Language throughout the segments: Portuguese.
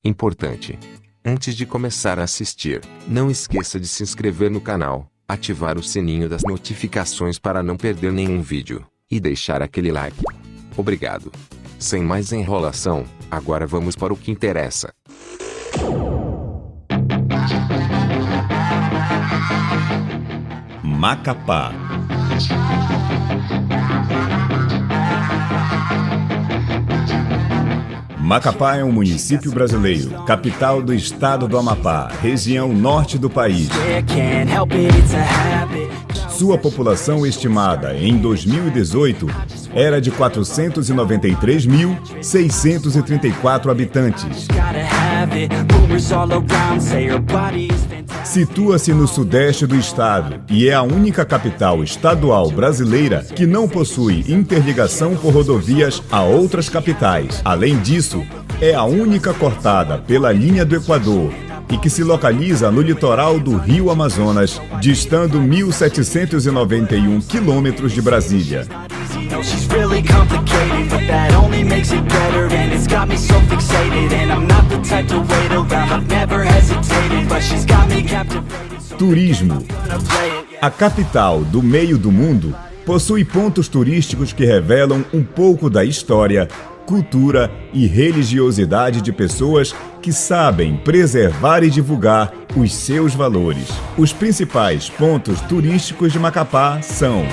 Importante: antes de começar a assistir, não esqueça de se inscrever no canal, ativar o sininho das notificações para não perder nenhum vídeo, e deixar aquele like. Obrigado. Sem mais enrolação, agora vamos para o que interessa. Macapá. Macapá é um município brasileiro, capital do estado do Amapá, região norte do país. Sua população estimada em 2018 era de 493.634 habitantes. Situa-se no sudeste do estado e é a única capital estadual brasileira que não possui interligação por rodovias a outras capitais. Além disso, é a única cortada pela linha do Equador e que se localiza no litoral do Rio Amazonas, distando 1.791 quilômetros de Brasília. Turismo. A capital do meio do mundo possui pontos turísticos que revelam um pouco da história, cultura e religiosidade de pessoas que sabem preservar e divulgar os seus valores. Os principais pontos turísticos de Macapá são: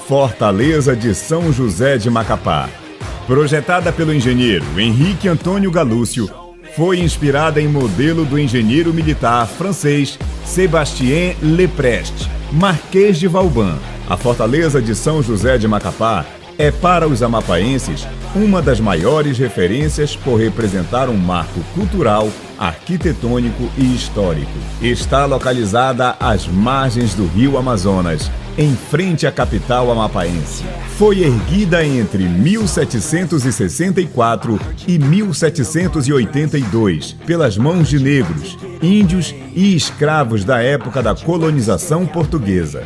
Fortaleza de São José de Macapá. Projetada pelo engenheiro Henrique Antônio Galúcio, foi inspirada em modelo do engenheiro militar francês Sébastien Leprest, Marquês de Vauban. A Fortaleza de São José de Macapá é para os amapaenses uma das maiores referências por representar um marco cultural, arquitetônico e histórico. Está localizada às margens do Rio Amazonas, em frente à capital amapaense. Foi erguida entre 1764 e 1782 pelas mãos de negros, índios e escravos da época da colonização portuguesa.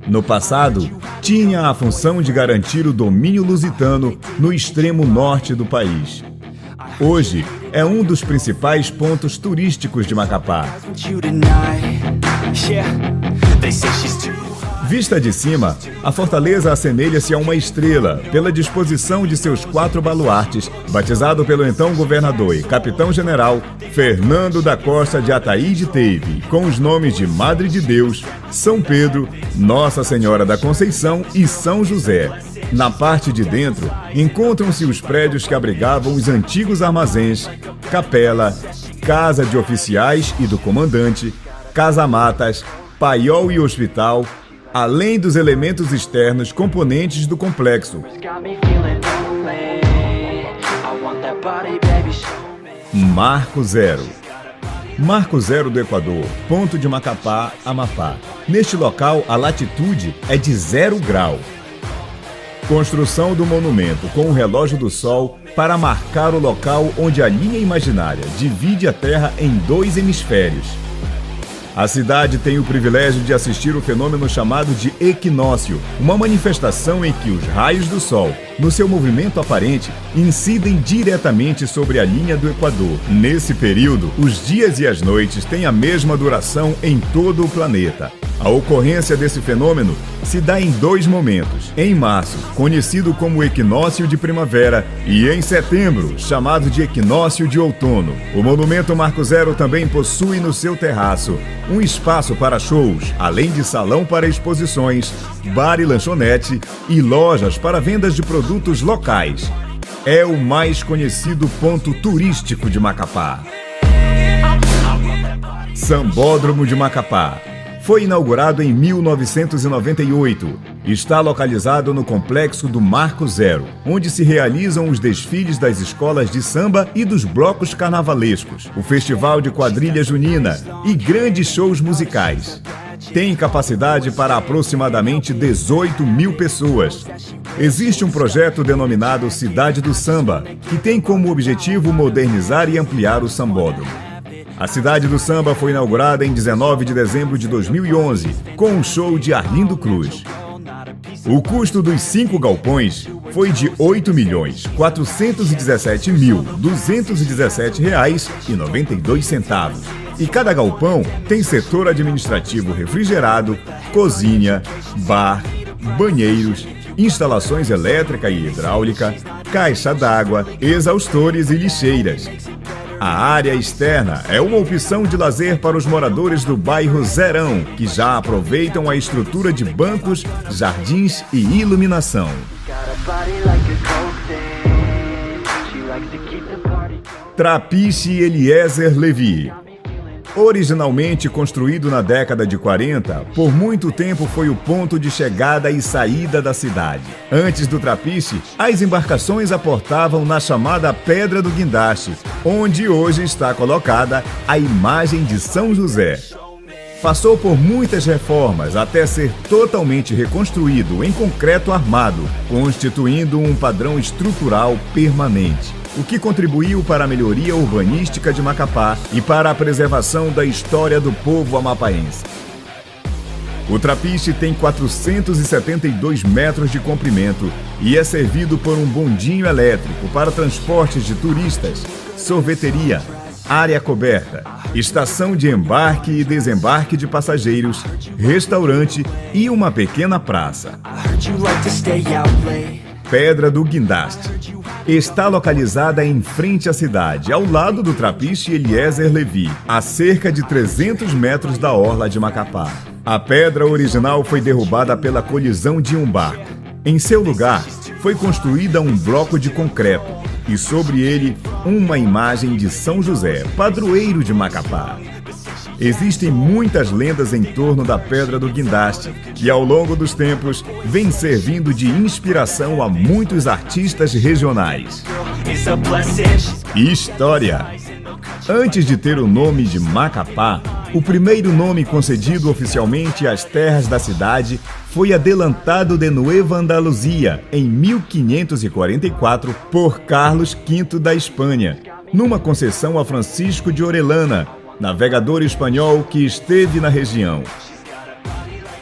No passado, tinha a função de garantir o domínio lusitano no extremo norte do país. Hoje, é um dos principais pontos turísticos de Macapá. Vista de cima, a fortaleza assemelha-se a uma estrela pela disposição de seus 4 baluartes, batizado pelo então governador e capitão-general Fernando da Costa de Ataíde Teve, com os nomes de Madre de Deus, São Pedro, Nossa Senhora da Conceição e São José. Na parte de dentro, encontram-se os prédios que abrigavam os antigos armazéns, capela, casa de oficiais e do comandante, casa-matas, paiol e hospital, além dos elementos externos componentes do complexo. Marco Zero. Marco Zero do Equador, ponto de Macapá, Amapá. Neste local, a latitude é de 0 grau. Construção do monumento com o relógio do sol para marcar o local onde a linha imaginária divide a Terra em 2 hemisférios. A cidade tem o privilégio de assistir o fenômeno chamado de equinócio, uma manifestação em que os raios do Sol, no seu movimento aparente, incidem diretamente sobre a linha do Equador. Nesse período, os dias e as noites têm a mesma duração em todo o planeta. A ocorrência desse fenômeno se dá em 2 momentos. Em março, conhecido como equinócio de primavera, e em setembro, chamado de equinócio de outono. O monumento Marco Zero também possui no seu terraço um espaço para shows, além de salão para exposições, bar e lanchonete e lojas para vendas de produtos locais. É o mais conhecido ponto turístico de Macapá. Sambódromo de Macapá. Foi inaugurado em 1998. Está localizado no complexo do Marco Zero, onde se realizam os desfiles das escolas de samba e dos blocos carnavalescos, o festival de quadrilha junina e grandes shows musicais. Tem capacidade para aproximadamente 18 mil pessoas. Existe um projeto denominado Cidade do Samba, que tem como objetivo modernizar e ampliar o sambódromo. A Cidade do Samba foi inaugurada em 19 de dezembro de 2011, com um show de Arlindo Cruz. O custo dos 5 galpões foi de R$ 8.417.217,92. E cada galpão tem setor administrativo refrigerado, cozinha, bar, banheiros, instalações elétrica e hidráulica, caixa d'água, exaustores e lixeiras. A área externa é uma opção de lazer para os moradores do bairro Zerão, que já aproveitam a estrutura de bancos, jardins e iluminação. Trapiche Eliezer Levi. Originalmente construído na década de 40, por muito tempo foi o ponto de chegada e saída da cidade. Antes do trapiche, as embarcações aportavam na chamada Pedra do Guindaste, onde hoje está colocada a imagem de São José. Passou por muitas reformas até ser totalmente reconstruído em concreto armado, constituindo um padrão estrutural permanente, o que contribuiu para a melhoria urbanística de Macapá e para a preservação da história do povo amapaense. O trapiche tem 472 metros de comprimento e é servido por um bondinho elétrico para transportes de turistas, sorveteria, área coberta, estação de embarque e desembarque de passageiros, restaurante e uma pequena praça. Pedra do Guindaste. Está localizada em frente à cidade, ao lado do trapiche Eliezer Levi, a cerca de 300 metros da orla de Macapá. A pedra original foi derrubada pela colisão de um barco. Em seu lugar, foi construída um bloco de concreto e sobre ele uma imagem de São José, padroeiro de Macapá. Existem muitas lendas em torno da Pedra do Guindaste, que ao longo dos tempos vem servindo de inspiração a muitos artistas regionais. História. Antes de ter o nome de Macapá, o primeiro nome concedido oficialmente às terras da cidade foi adelantado de Nueva Andaluzia, em 1544, por Carlos V da Espanha, numa concessão a Francisco de Orellana, navegador espanhol que esteve na região.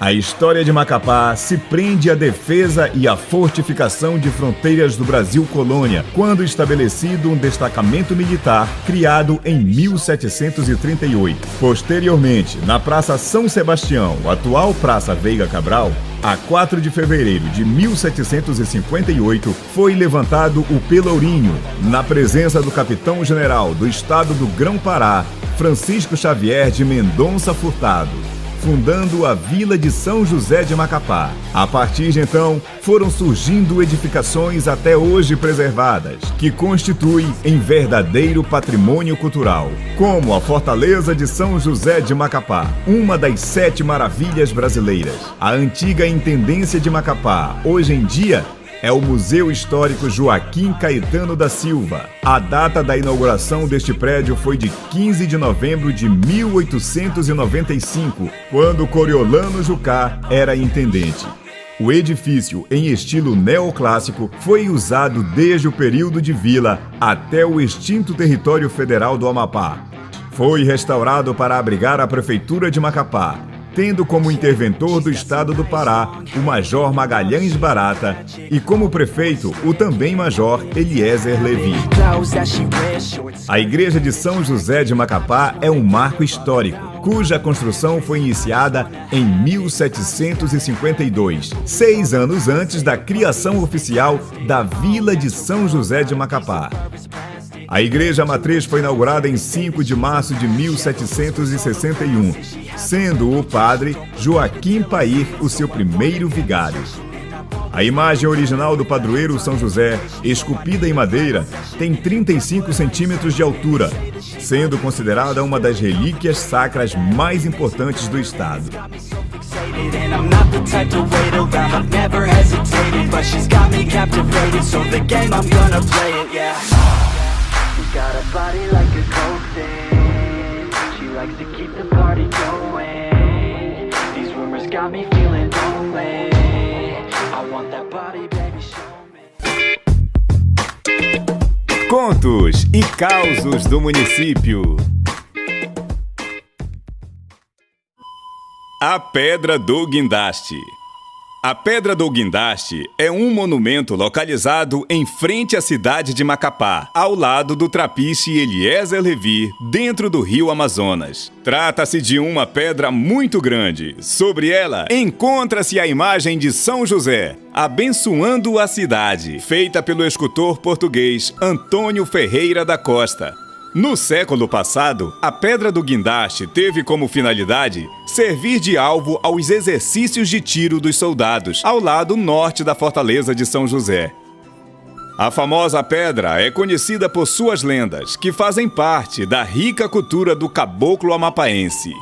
A história de Macapá se prende à defesa e à fortificação de fronteiras do Brasil colônia, quando estabelecido um destacamento militar criado em 1738. Posteriormente, na Praça São Sebastião, atual Praça Veiga Cabral, a 4 de fevereiro de 1758, foi levantado o Pelourinho, na presença do capitão-general do estado do Grão-Pará, Francisco Xavier de Mendonça Furtado, fundando a Vila de São José de Macapá. A partir de então, foram surgindo edificações até hoje preservadas, que constituem em verdadeiro patrimônio cultural, como a Fortaleza de São José de Macapá, uma das 7 maravilhas brasileiras. A antiga Intendência de Macapá, hoje em dia, é o Museu Histórico Joaquim Caetano da Silva. A data da inauguração deste prédio foi de 15 de novembro de 1895, quando Coriolano Jucá era intendente. O edifício, em estilo neoclássico, foi usado desde o período de vila até o extinto Território Federal do Amapá. Foi restaurado para abrigar a Prefeitura de Macapá, tendo como interventor do estado do Pará o Major Magalhães Barata e como prefeito o também Major Eliezer Levi. A Igreja de São José de Macapá é um marco histórico, cuja construção foi iniciada em 1752, 6 anos antes da criação oficial da Vila de São José de Macapá. A Igreja Matriz foi inaugurada em 5 de março de 1761, sendo o padre Joaquim Pair o seu primeiro vigário. A imagem original do padroeiro São José, esculpida em madeira, tem 35 centímetros de altura, sendo considerada uma das relíquias sacras mais importantes do estado. Got a body like a coke thing. She likes to keep the party going. These rumors got me feeling lonely. I want that body, baby, show me. Contos e causos do município. A Pedra do Guindaste. A Pedra do Guindaste é um monumento localizado em frente à cidade de Macapá, ao lado do trapiche Eliezer Levi, dentro do rio Amazonas. Trata-se de uma pedra muito grande. Sobre ela encontra-se a imagem de São José, abençoando a cidade, feita pelo escultor português Antônio Ferreira da Costa. No século passado, a Pedra do Guindaste teve como finalidade servir de alvo aos exercícios de tiro dos soldados, ao lado norte da fortaleza de São José. A famosa pedra é conhecida por suas lendas, que fazem parte da rica cultura do caboclo amapaense.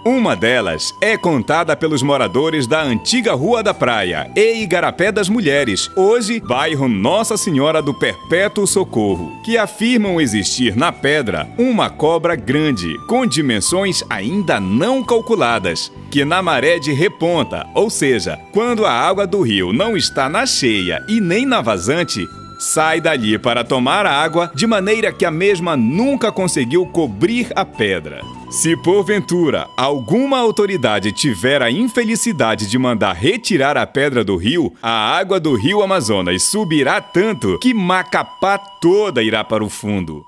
Uma delas é contada pelos moradores da antiga Rua da Praia e Igarapé das Mulheres, hoje bairro Nossa Senhora do Perpétuo Socorro, que afirmam existir na pedra uma cobra grande, com dimensões ainda não calculadas, que na maré de reponta, ou seja, quando a água do rio não está na cheia e nem na vazante, sai dali para tomar água, de maneira que a mesma nunca conseguiu cobrir a pedra. Se porventura alguma autoridade tiver a infelicidade de mandar retirar a pedra do rio, a água do rio Amazonas subirá tanto que Macapá toda irá para o fundo.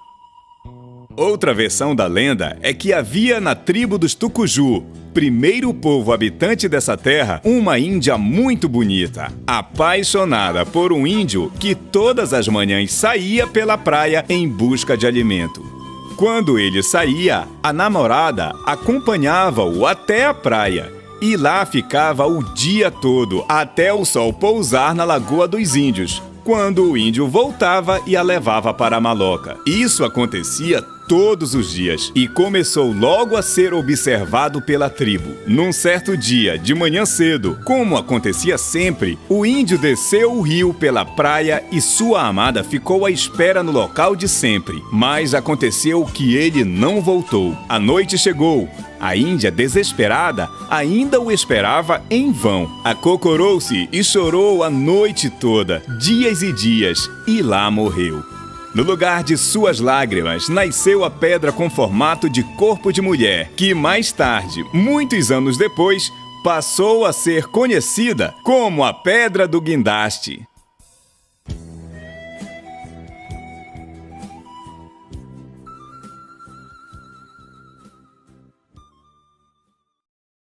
Outra versão da lenda é que havia na tribo dos Tucuju, primeiro povo habitante dessa terra, uma índia muito bonita, apaixonada por um índio que todas as manhãs saía pela praia em busca de alimento. Quando ele saía, a namorada acompanhava-o até a praia e lá ficava o dia todo, até o sol pousar na Lagoa dos Índios, quando o índio voltava e a levava para a maloca. Isso acontecia todos os dias e começou logo a ser observado pela tribo. Num certo dia, de manhã cedo, como acontecia sempre, o índio desceu o rio pela praia e sua amada ficou à espera no local de sempre. Mas aconteceu que ele não voltou. A noite chegou. A índia, desesperada, ainda o esperava em vão. Acocorou-se e chorou a noite toda, dias e dias, e lá morreu. No lugar de suas lágrimas, nasceu a pedra com formato de corpo de mulher, que mais tarde, muitos anos depois, passou a ser conhecida como a Pedra do Guindaste.